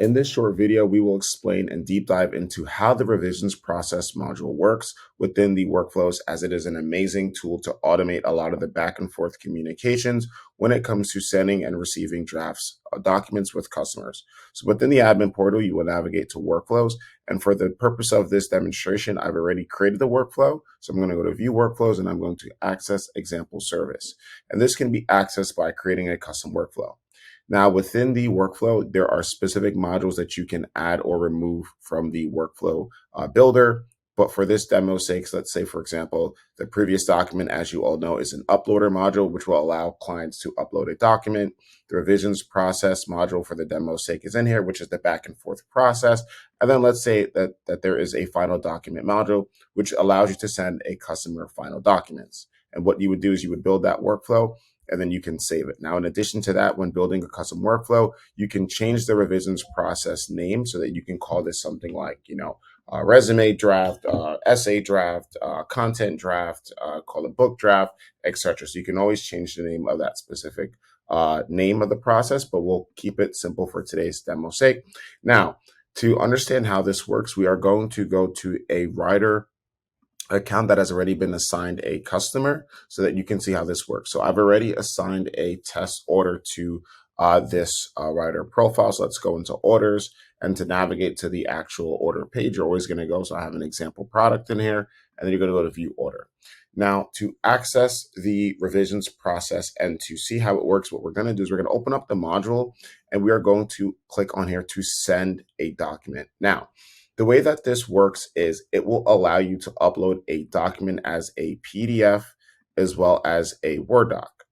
In this short video, we will explain and deep dive into how the revisions process module works within the workflows, as it is an amazing tool to automate a lot of the back and forth communications when it comes to sending and receiving drafts documents with customers. So within the admin portal, you will navigate to workflows. And for the purpose of this demonstration, I've already created the workflow. So I'm going to go to view workflows and I'm going to access example service. And this can be accessed by creating a custom workflow. Now, within the workflow, there are specific modules that you can add or remove from the workflow builder. But for this demo's sake, let's say, for example, the previous document, as you all know, is an uploader module, which will allow clients to upload a document. The revisions process module for the demo's sake is in here, which is the back and forth process. And then let's say that there is a final document module, which allows you to send a customer final documents. And what you would do is you would build that workflow, and then you can save it. Now, in addition to that, when building a custom workflow, you can change the revisions process name so that you can call this something like, resume draft, essay draft, content draft, call it book draft, etc. So you can always change the name of that specific name of the process, but we'll keep it simple for today's demo's sake. Now, to understand how this works, we are going to go to a writer account that has already been assigned a customer so that you can see how this works. So I've already assigned a test order to this writer profile. So let's go into orders, and to navigate to the actual order page, you're always going to go. So I have an example product in here, and then you're going to go to view order. Now, to access the revisions process and to see how it works, what we're going to do is we're going to open up the module, and we are going to click on here to send a document. Now, the way that this works is it will allow you to upload a document as a PDF as well as a Word doc.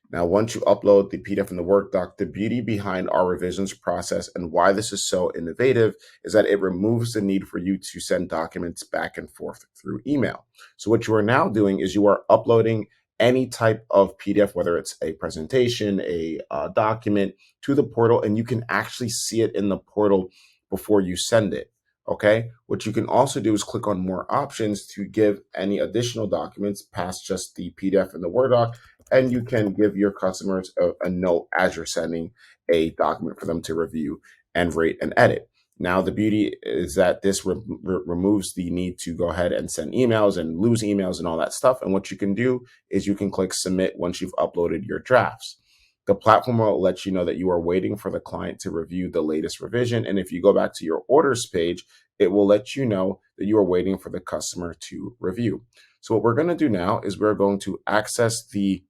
Now, once you upload the PDF and the Word doc, the beauty behind our revisions process and why this is so innovative is that it removes the need for you to send documents back and forth through email. So what you are now doing is you are uploading any type of PDF, whether it's a presentation, a document, to the portal, and you can actually see it in the portal before you send it. Okay, what you can also do is click on more options to give any additional documents past just the PDF and the Word doc, and you can give your customers a note as you're sending a document for them to review and rate and edit. Now, the beauty is that this removes the need to go ahead and send emails and lose emails and all that stuff. And what you can do is you can click submit once you've uploaded your drafts. The platform will let you know that you are waiting for the client to review the latest revision. And if you go back to your orders page, it will let you know that you are waiting for the customer to review. So what we're going to do now is we're going to access the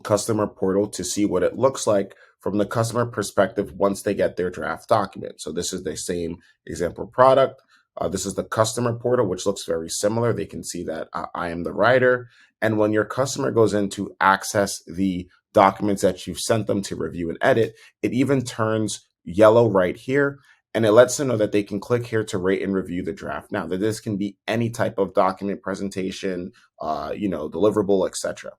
customer portal to see what it looks like from the customer perspective once they get their draft document. So this is the same example product. This is the customer portal, which looks very similar. They can see that I am the writer. And when your customer goes in to access the documents that you've sent them to review and edit, it even turns yellow right here, and it lets them know that they can click here to rate and review the draft. Now, that this can be any type of document, presentation, deliverable, etc.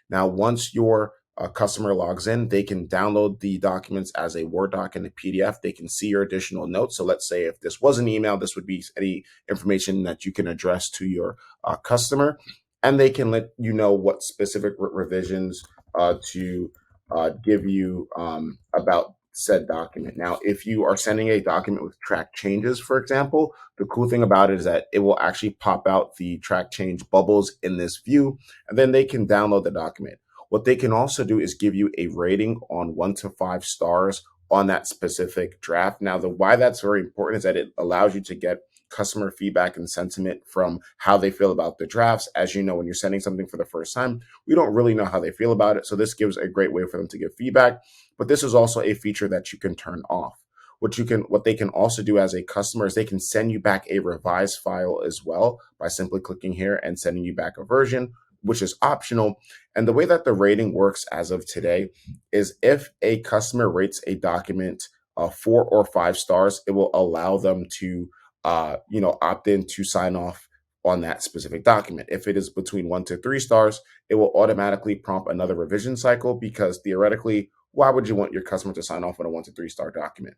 Now, once your customer logs in, they can download the documents as a Word doc and a PDF. They can see your additional notes. So let's say if this was an email, this would be any information that you can address to your customer, and they can let you know what specific revisions to give you about said document. Now, if you are sending a document with track changes, for example, the cool thing about it is that it will actually pop out the track change bubbles in this view, and then they can download the document. What they can also do is give you a rating on 1 to 5 stars on that specific draft. Now, the why that's very important is that it allows you to get customer feedback and sentiment from how they feel about the drafts. As you know, when you're sending something for the first time, we don't really know how they feel about it. So this gives a great way for them to give feedback. But this is also a feature that you can turn off. What they can also do as a customer is they can send you back a revised file as well by simply clicking here and sending you back a version, which is optional. And the way that the rating works as of today is if a customer rates a document 4 or 5 stars, it will allow them to opt in to sign off on that specific document. If it is between 1 to 3 stars, it will automatically prompt another revision cycle, because theoretically, why would you want your customer to sign off on a 1 to 3 star document?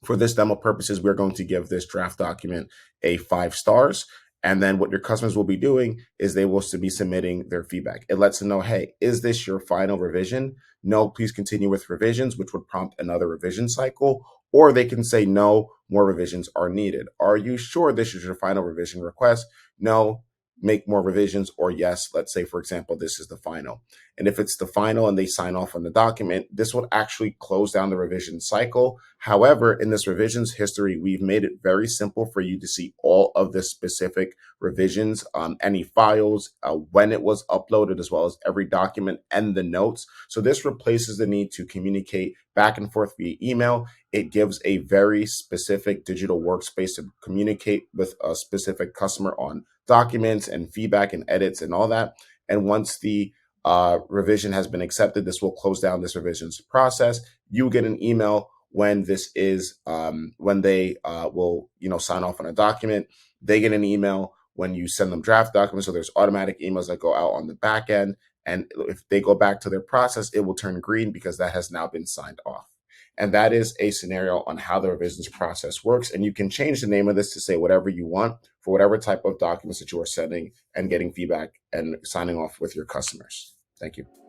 For this demo purposes, we're going to give this draft document a 5 stars. And then what your customers will be doing is they will be submitting their feedback. It lets them know, hey, is this your final revision? No, please continue with revisions, which would prompt another revision cycle. or they can say, no, more revisions are needed. Are you sure this is your final revision request? No, make more revisions, or yes, let's say, for example, this is the final. And if it's the final and they sign off on the document, this will actually close down the revision cycle. However, in this revisions history, we've made it very simple for you to see all of the specific revisions, any files, when it was uploaded, as well as every document and the notes. So this replaces the need to communicate back and forth via email. It gives a very specific digital workspace to communicate with a specific customer on documents and feedback and edits and all that. And once the revision has been accepted, this will close down this revisions process. You get an email when this is when they will sign off on a document. They get an email when you send them draft documents. So there's automatic emails that go out on the back end. And if they go back to their process, it will turn green because that has now been signed off. And that is a scenario on how the revisions process works. And you can change the name of this to say whatever you want for whatever type of documents that you are sending and getting feedback and signing off with your customers. Thank you.